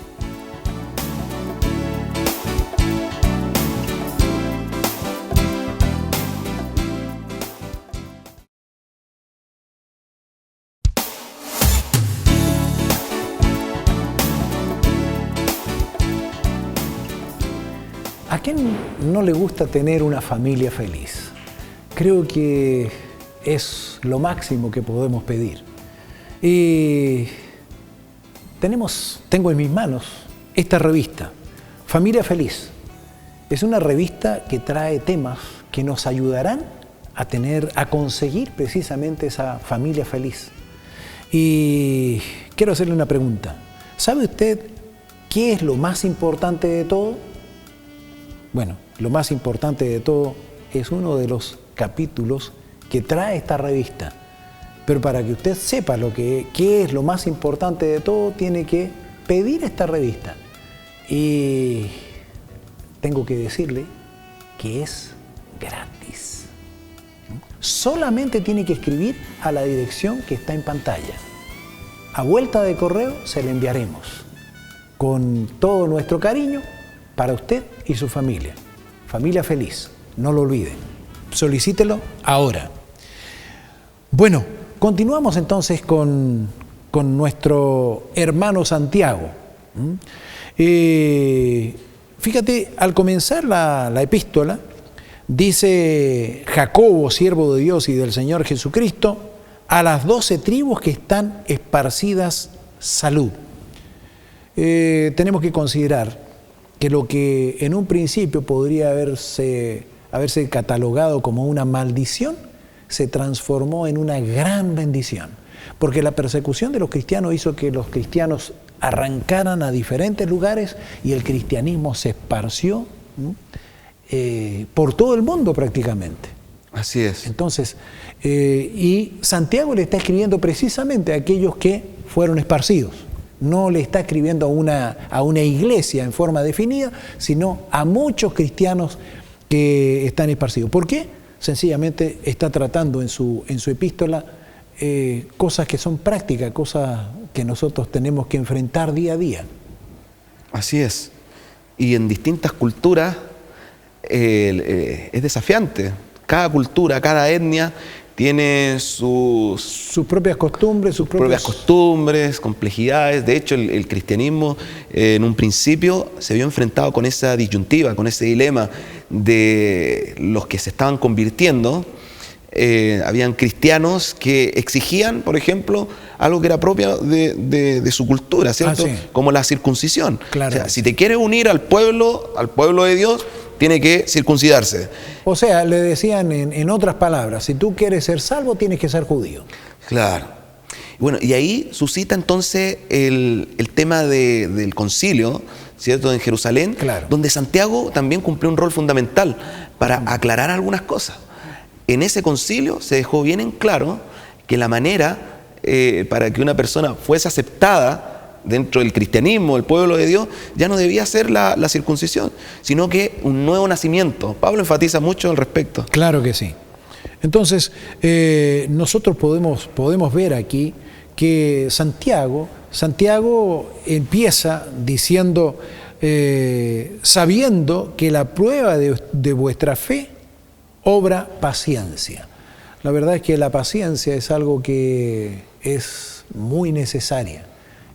¿A quién no le gusta tener una familia feliz? Creo que es lo máximo que podemos pedir. Y tengo en mis manos esta revista, Familia Feliz. Es una revista que trae temas que nos ayudarán a conseguir precisamente esa familia feliz. Y quiero hacerle una pregunta. ¿Sabe usted qué es lo más importante de todo? Bueno, lo más importante de todo es uno de los capítulos que trae esta revista. Pero para que usted sepa qué es lo más importante de todo, tiene que pedir esta revista. Y tengo que decirle que es gratis. Solamente tiene que escribir a la dirección que está en pantalla. A vuelta de correo se le enviaremos con todo nuestro cariño para usted y su familia. Familia Feliz, no lo olviden. Solicítelo ahora. Bueno, continuamos entonces con nuestro hermano Santiago. Fíjate, al comenzar la epístola, dice Jacobo, siervo de Dios y del Señor Jesucristo, a las 12 tribus que están esparcidas, salud. Tenemos que considerar que lo que en un principio podría haberse catalogado como una maldición, se transformó en una gran bendición. Porque la persecución de los cristianos hizo que los cristianos arrancaran a diferentes lugares y el cristianismo se esparció por todo el mundo prácticamente. Así es. Entonces, y Santiago le está escribiendo precisamente a aquellos que fueron esparcidos. No le está escribiendo a una iglesia en forma definida, sino a muchos cristianos que están esparcidos. ¿Por qué? Sencillamente está tratando en su epístola cosas que son prácticas, cosas que nosotros tenemos que enfrentar día a día. Así es. Y en distintas culturas es desafiante. Cada cultura, cada etnia tiene sus propias costumbres, sus propias costumbres, complejidades. De hecho, el cristianismo en un principio se vio enfrentado con esa disyuntiva, con ese dilema de los que se estaban convirtiendo. Habían cristianos que exigían, por ejemplo, algo que era propio de su cultura, ¿cierto? Sí. Como la circuncisión. Claro. O sea, si te quieres unir al pueblo de Dios, tiene que circuncidarse. O sea, le decían en otras palabras, si tú quieres ser salvo, tienes que ser judío. Claro. Bueno, y ahí suscita entonces el tema del concilio, ¿cierto?, en Jerusalén, claro, donde Santiago también cumplió un rol fundamental para aclarar algunas cosas. En ese concilio se dejó bien en claro que la manera para que una persona fuese aceptada dentro del cristianismo, del pueblo de Dios, ya no debía ser la circuncisión, sino que un nuevo nacimiento. Pablo enfatiza mucho al respecto. Claro que sí. Entonces, nosotros podemos ver aquí que Santiago empieza diciendo, sabiendo que la prueba de vuestra fe obra paciencia. La verdad es que la paciencia es algo que es muy necesaria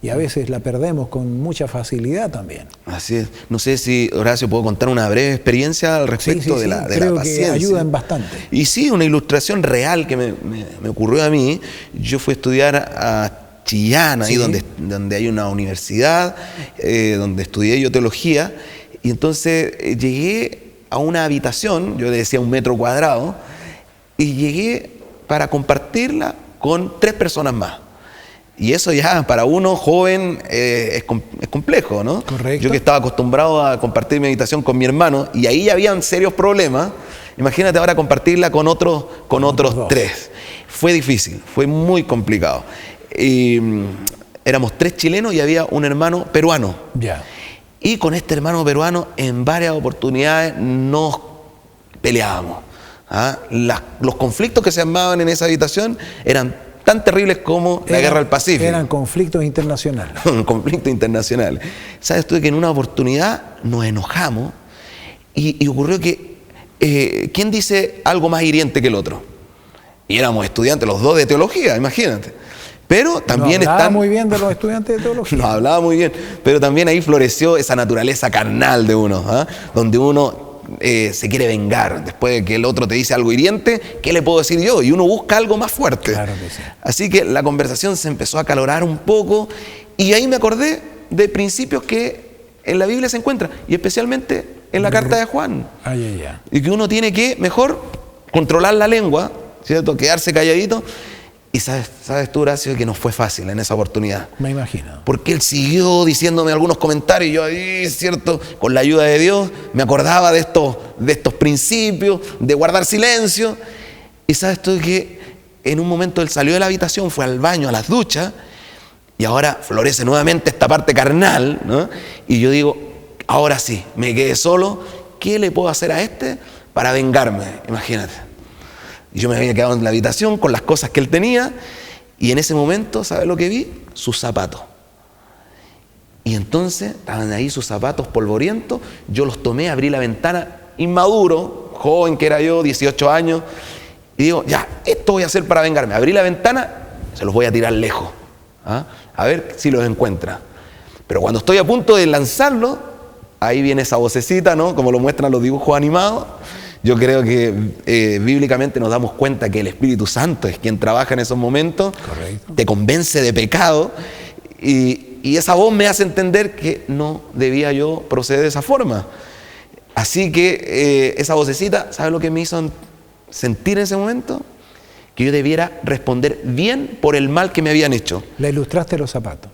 y a veces la perdemos con mucha facilidad también. Así es. No sé si, Horacio, puedo contar una breve experiencia al respecto de la paciencia. Creo que ayudan bastante. Y sí, una ilustración real que me ocurrió a mí. Yo fui a estudiar a Chillán, ahí donde hay una universidad, donde estudié yo teología, y entonces llegué a una habitación, yo le decía 1 metro cuadrado, y llegué para compartirla con 3 personas más. Y eso ya para uno joven es complejo, ¿no? Correcto. Yo que estaba acostumbrado a compartir mi habitación con mi hermano, y ahí habían serios problemas, imagínate ahora compartirla con otros 3. Fue difícil, fue muy complicado. Éramos 3 chilenos y había un hermano peruano. Ya. Y con este hermano peruano en varias oportunidades nos peleábamos. Los conflictos que se armaban en esa habitación eran tan terribles como la guerra del Pacífico. Eran conflictos internacionales. Conflictos internacionales. ¿Sabes tú que en una oportunidad nos enojamos y ocurrió que ¿quién dice algo más hiriente que el otro? Y éramos estudiantes los dos de teología, imagínate. Pero también nos hablaba están... muy bien de los estudiantes de teología. Nos hablaba muy bien, pero también ahí floreció esa naturaleza carnal de uno, ¿ah? Donde uno se quiere vengar. Después de que el otro te dice algo hiriente, ¿qué le puedo decir yo? Y uno busca algo más fuerte. Claro que sí. Así que la conversación se empezó a acalorar un poco y ahí me acordé de principios que en la Biblia se encuentran, y especialmente en la carta de Juan. Y que uno tiene que mejor controlar la lengua, ¿cierto? Quedarse calladito. Y sabes tú, Horacio, que no fue fácil en esa oportunidad. Me imagino. Porque él siguió diciéndome algunos comentarios y yo ahí, ¿cierto? Con la ayuda de Dios, me acordaba de estos principios, de guardar silencio. Y sabes tú que en un momento él salió de la habitación, fue al baño, a las duchas, y ahora florece nuevamente esta parte carnal, ¿no? Y yo digo, ahora sí, me quedé solo, ¿qué le puedo hacer a este para vengarme? Imagínate. Y yo me había quedado en la habitación con las cosas que él tenía, y en ese momento, ¿sabes lo que vi? Sus zapatos. Y entonces estaban ahí sus zapatos polvorientos, yo los tomé, abrí la ventana, inmaduro, joven que era yo, 18 años, y digo, ya, esto voy a hacer para vengarme. Abrí la ventana, se los voy a tirar lejos, ¿ah? A ver si los encuentra. Pero cuando estoy a punto de lanzarlo, ahí viene esa vocecita, ¿no? Como lo muestran los dibujos animados. Yo creo que bíblicamente nos damos cuenta que el Espíritu Santo es quien trabaja en esos momentos. Correcto. Te convence de pecado y esa voz me hace entender que no debía yo proceder de esa forma. Así que esa vocecita, ¿sabes lo que me hizo sentir en ese momento? Que yo debiera responder bien por el mal que me habían hecho. Le ilustraste los zapatos.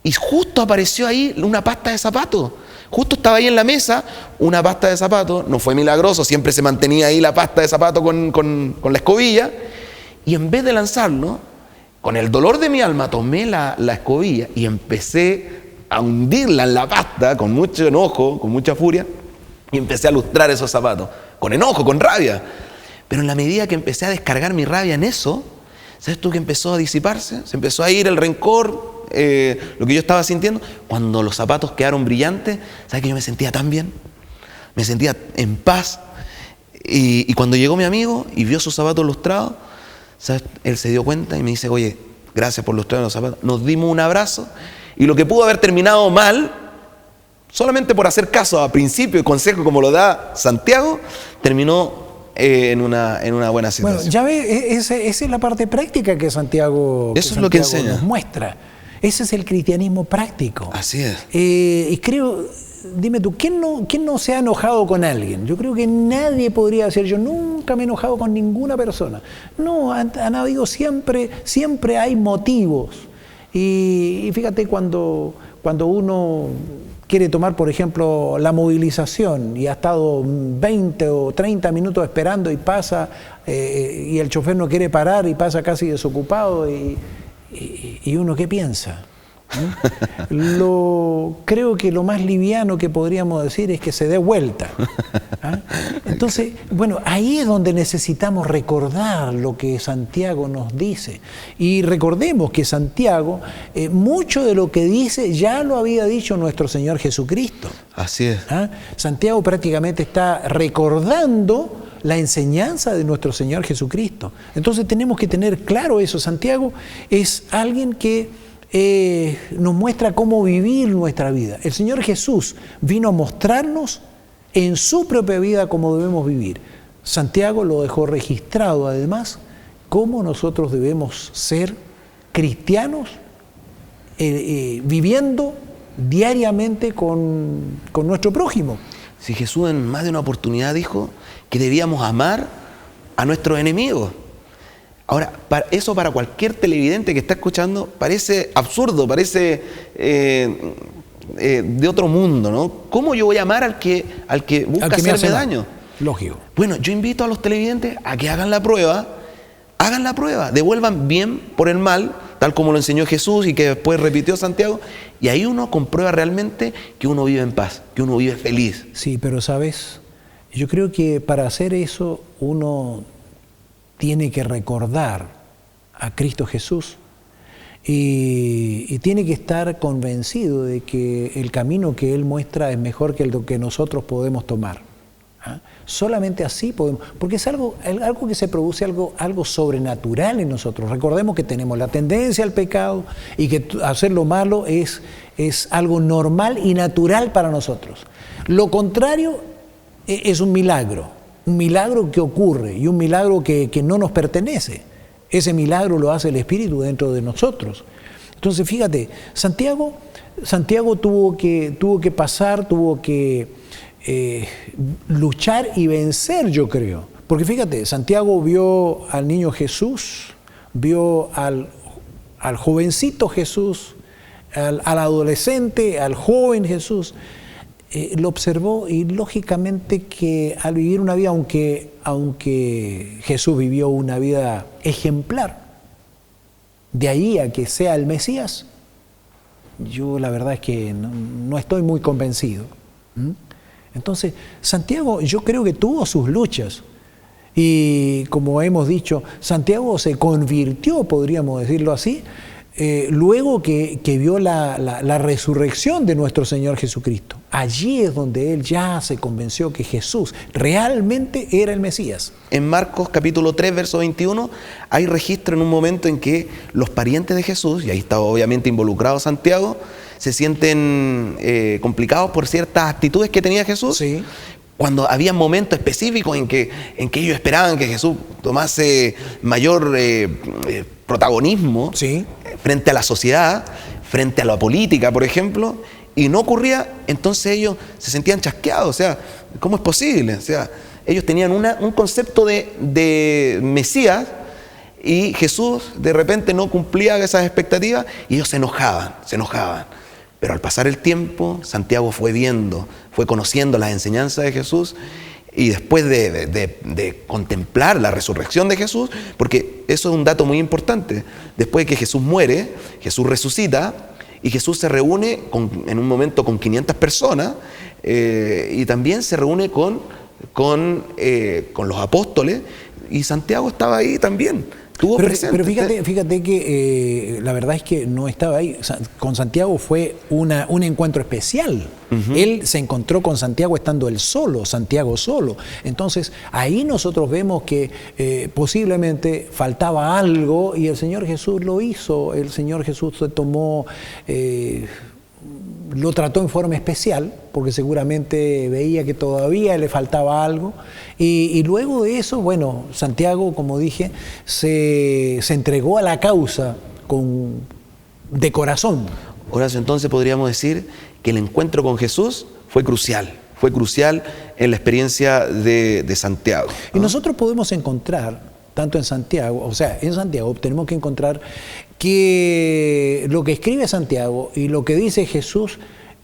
Y justo apareció ahí una pasta de zapatos. Justo estaba ahí en la mesa una pasta de zapatos. No fue milagroso, siempre se mantenía ahí la pasta de zapatos con la escobilla. Y en vez de lanzarlo, con el dolor de mi alma, tomé la escobilla y empecé a hundirla en la pasta con mucho enojo, con mucha furia. Y empecé a lustrar esos zapatos, con enojo, con rabia. Pero en la medida que empecé a descargar mi rabia en eso, ¿sabes tú que empezó a disiparse? Se empezó a ir el rencor, lo que yo estaba sintiendo. Cuando los zapatos quedaron brillantes, ¿sabes que yo me sentía tan bien? Me sentía en paz. Y cuando llegó mi amigo y vio sus zapatos lustrados, ¿sabes? Él se dio cuenta y me dice, oye, gracias por lustrar los zapatos. Nos dimos un abrazo y lo que pudo haber terminado mal, solamente por hacer caso a principio y consejo como lo da Santiago, terminó en una buena situación. Bueno, ya ve, esa es la parte práctica que Santiago, eso es lo que enseña, nos muestra. Ese es el cristianismo práctico. Así es. Y creo, dime tú, ¿quién no se ha enojado con alguien? Yo creo que nadie podría decir, yo nunca me he enojado con ninguna persona. No, han habido siempre hay motivos. Y fíjate cuando uno quiere tomar, por ejemplo, la movilización y ha estado 20 o 30 minutos esperando y pasa, y el chofer no quiere parar y pasa casi desocupado y uno, ¿qué piensa? Creo que lo más liviano que podríamos decir es que se dé vuelta. ¿Ah? Entonces, bueno, ahí es donde necesitamos recordar lo que Santiago nos dice. Y recordemos que Santiago, mucho de lo que dice ya lo había dicho nuestro Señor Jesucristo. Así es. ¿Ah? Santiago prácticamente está recordando la enseñanza de nuestro Señor Jesucristo. Entonces tenemos que tener claro eso. Santiago es alguien que nos muestra cómo vivir nuestra vida. El Señor Jesús vino a mostrarnos en su propia vida cómo debemos vivir. Santiago lo dejó registrado además, cómo nosotros debemos ser cristianos, viviendo diariamente con nuestro prójimo. Si Jesús en más de una oportunidad dijo que debíamos amar a nuestros enemigos. Ahora, para cualquier televidente que está escuchando parece absurdo, parece de otro mundo, ¿no? ¿Cómo yo voy a amar al que busca hacerme daño? Lógico. Bueno, yo invito a los televidentes a que hagan la prueba, devuelvan bien por el mal, tal como lo enseñó Jesús y que después repitió Santiago, y ahí uno comprueba realmente que uno vive en paz, que uno vive feliz. Sí, pero ¿sabes? Yo creo que para hacer eso uno tiene que recordar a Cristo Jesús y tiene que estar convencido de que el camino que Él muestra es mejor que el que nosotros podemos tomar. Solamente así podemos, porque es algo que se produce, algo sobrenatural en nosotros. Recordemos que tenemos la tendencia al pecado y que hacer lo malo es algo normal y natural para nosotros. Lo contrario es un milagro que ocurre y un milagro que no nos pertenece. Ese milagro lo hace el Espíritu dentro de nosotros. Entonces, fíjate, Santiago tuvo que pasar, tuvo que luchar y vencer, yo creo. Porque fíjate, Santiago vio al niño Jesús, vio al jovencito Jesús, al adolescente, al joven Jesús, lo observó y lógicamente que al vivir una vida, aunque Jesús vivió una vida ejemplar, de ahí a que sea el Mesías, yo la verdad es que no estoy muy convencido. Entonces, Santiago yo creo que tuvo sus luchas y como hemos dicho, Santiago se convirtió, podríamos decirlo así, luego que vio la resurrección de nuestro Señor Jesucristo. Allí es donde él ya se convenció que Jesús realmente era el Mesías. En Marcos capítulo 3, verso 21, hay registro en un momento en que los parientes de Jesús, y ahí está obviamente involucrado Santiago, se sienten complicados por ciertas actitudes que tenía Jesús. Sí. Cuando había momentos específicos en que ellos esperaban que Jesús tomase mayor protagonismo, sí, frente a la sociedad, frente a la política, por ejemplo, y no ocurría, entonces ellos se sentían chasqueados. O sea, ¿cómo es posible? O sea, ellos tenían un concepto de Mesías y Jesús de repente no cumplía esas expectativas y ellos se enojaban. Pero al pasar el tiempo, Santiago fue conociendo las enseñanzas de Jesús y después de contemplar la resurrección de Jesús, porque eso es un dato muy importante, después de que Jesús muere, Jesús resucita y Jesús se reúne en un momento con 500 personas y también se reúne con los apóstoles y Santiago estaba ahí también. Pero fíjate que la verdad es que no estaba ahí. Con Santiago fue un encuentro especial. Él se encontró con Santiago estando él solo, Santiago solo. Entonces ahí nosotros vemos que posiblemente faltaba algo y el Señor Jesús lo hizo. El Señor Jesús se tomó... lo trató en forma especial, porque seguramente veía que todavía le faltaba algo. Y luego de eso, bueno, Santiago, como dije, se entregó a la causa de corazón. Horacio, entonces podríamos decir que el encuentro con Jesús fue crucial en la experiencia de Santiago, ¿no? Y nosotros podemos encontrar, tanto en Santiago, tenemos que encontrar que lo que escribe Santiago y lo que dice Jesús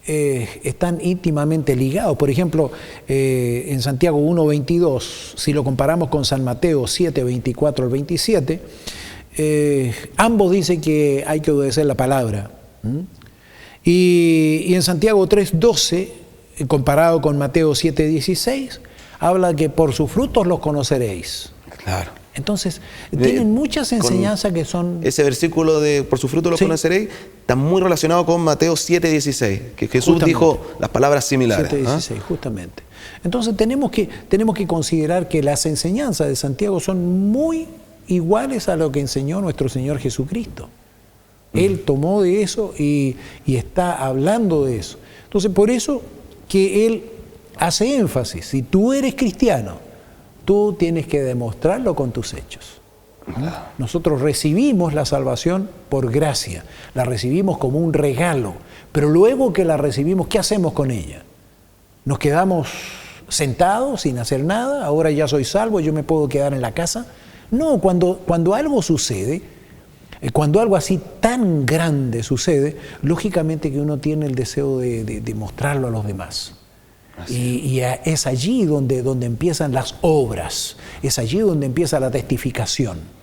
están íntimamente ligados. Por ejemplo, en Santiago 1:22, si lo comparamos con San Mateo 7:24 al 27, ambos dicen que hay que obedecer la palabra. Y en Santiago 3:12, comparado con Mateo 7:16, habla que por sus frutos los conoceréis. Claro. Entonces, tienen muchas enseñanzas que son... Ese versículo de por su fruto los conoceréis está muy relacionado con Mateo 7:16, que Jesús dijo las palabras similares. 7:16, justamente. Entonces tenemos que considerar que las enseñanzas de Santiago son muy iguales a lo que enseñó nuestro Señor Jesucristo. Él tomó de eso y está hablando de eso. Entonces, por eso que Él hace énfasis. Si tú eres cristiano, tú tienes que demostrarlo con tus hechos. Nosotros recibimos la salvación por gracia, la recibimos como un regalo, pero luego que la recibimos, ¿qué hacemos con ella? ¿Nos quedamos sentados sin hacer nada? Ahora ya soy salvo, yo me puedo quedar en la casa. No, cuando algo sucede, cuando algo así tan grande sucede, lógicamente que uno tiene el deseo de mostrarlo a los demás. Y es allí donde empiezan las obras, es allí donde empieza la testificación.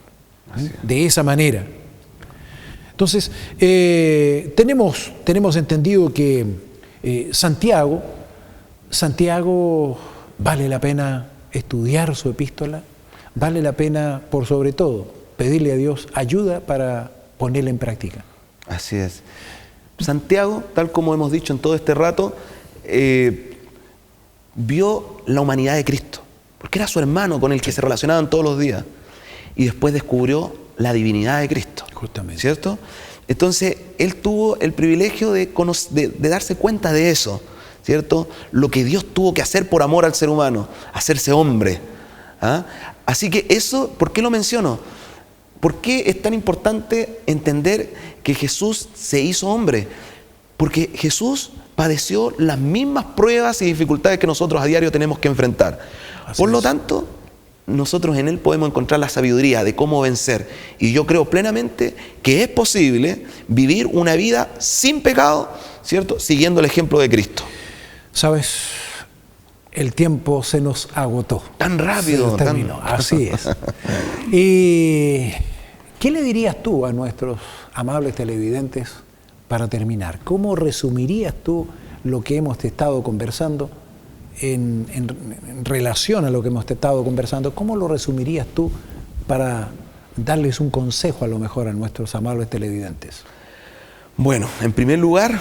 De esa manera. Entonces, tenemos entendido que Santiago vale la pena estudiar su epístola, vale la pena por sobre todo pedirle a Dios ayuda para ponerla en práctica. Así es. Santiago, tal como hemos dicho en todo este rato, vio la humanidad de Cristo, porque era su hermano con el que se relacionaban todos los días, y después descubrió la divinidad de Cristo. Justamente. ¿Cierto? Entonces, él tuvo el privilegio de darse cuenta de eso, ¿cierto? Lo que Dios tuvo que hacer por amor al ser humano, hacerse hombre. ¿Ah? Así que eso, ¿por qué lo menciono? ¿Por qué es tan importante entender que Jesús se hizo hombre? Porque Jesús padeció las mismas pruebas y dificultades que nosotros a diario tenemos que enfrentar. Por lo tanto, nosotros en Él podemos encontrar la sabiduría de cómo vencer. Y yo creo plenamente que es posible vivir una vida sin pecado, ¿cierto? Siguiendo el ejemplo de Cristo. ¿Sabes? El tiempo se nos agotó. Tan rápido. Se terminó. Así es. ¿Y qué le dirías tú a nuestros amables televidentes para terminar? ¿Cómo resumirías tú lo que hemos estado conversando en relación a lo que hemos estado conversando? ¿Cómo lo resumirías tú para darles un consejo a lo mejor a nuestros amables televidentes? Bueno, en primer lugar,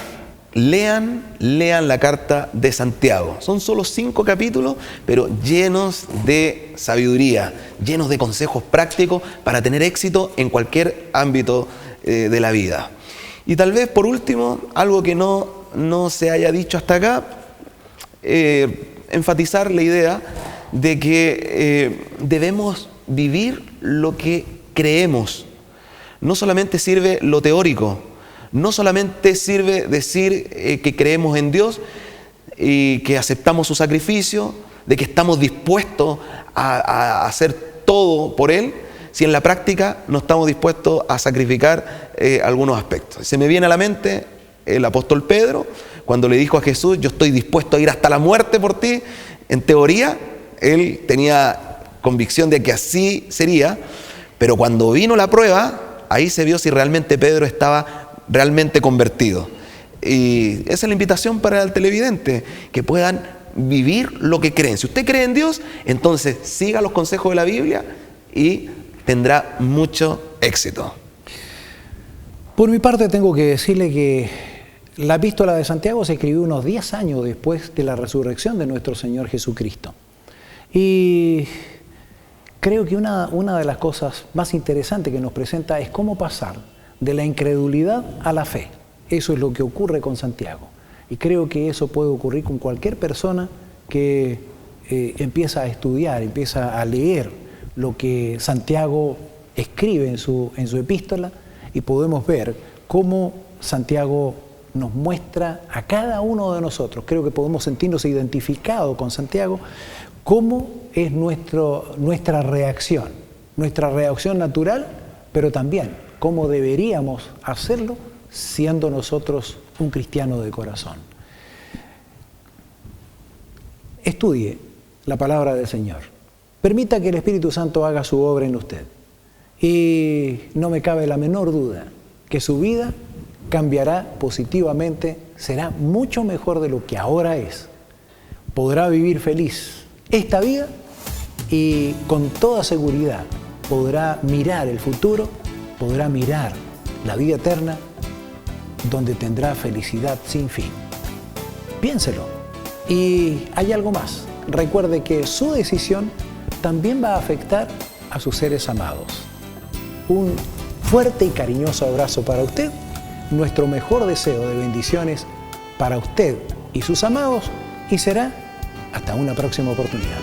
lean la carta de Santiago. Son solo 5 capítulos, pero llenos de sabiduría, llenos de consejos prácticos para tener éxito en cualquier ámbito de la vida. Y tal vez, por último, algo que no se haya dicho hasta acá, enfatizar la idea de que debemos vivir lo que creemos. No solamente sirve lo teórico, no solamente sirve decir que creemos en Dios y que aceptamos su sacrificio, de que estamos dispuestos a hacer todo por Él, si en la práctica no estamos dispuestos a sacrificar algunos aspectos. Se me viene a la mente el apóstol Pedro, cuando le dijo a Jesús: yo estoy dispuesto a ir hasta la muerte por ti. En teoría, él tenía convicción de que así sería, pero cuando vino la prueba, ahí se vio si realmente Pedro estaba realmente convertido. Y esa es la invitación para el televidente, que puedan vivir lo que creen. Si usted cree en Dios, entonces siga los consejos de la Biblia y tendrá mucho éxito. Por mi parte tengo que decirle que la epístola de Santiago se escribió unos 10 años después de la resurrección de nuestro Señor Jesucristo. Y creo que una de las cosas más interesantes que nos presenta es cómo pasar de la incredulidad a la fe. Eso es lo que ocurre con Santiago. Y creo que eso puede ocurrir con cualquier persona que empieza a estudiar, empieza a leer lo que Santiago escribe en su epístola, y podemos ver cómo Santiago nos muestra a cada uno de nosotros, creo que podemos sentirnos identificados con Santiago, cómo es nuestra reacción natural, pero también cómo deberíamos hacerlo siendo nosotros un cristiano de corazón. Estudie la palabra del Señor. Permita que el Espíritu Santo haga su obra en usted. Y no me cabe la menor duda que su vida cambiará positivamente, será mucho mejor de lo que ahora es. Podrá vivir feliz esta vida y con toda seguridad podrá mirar el futuro, podrá mirar la vida eterna, donde tendrá felicidad sin fin. Piénselo. Y hay algo más. Recuerde que su decisión también va a afectar a sus seres amados. Un fuerte y cariñoso abrazo para usted. Nuestro mejor deseo de bendiciones para usted y sus amados. Y será hasta una próxima oportunidad.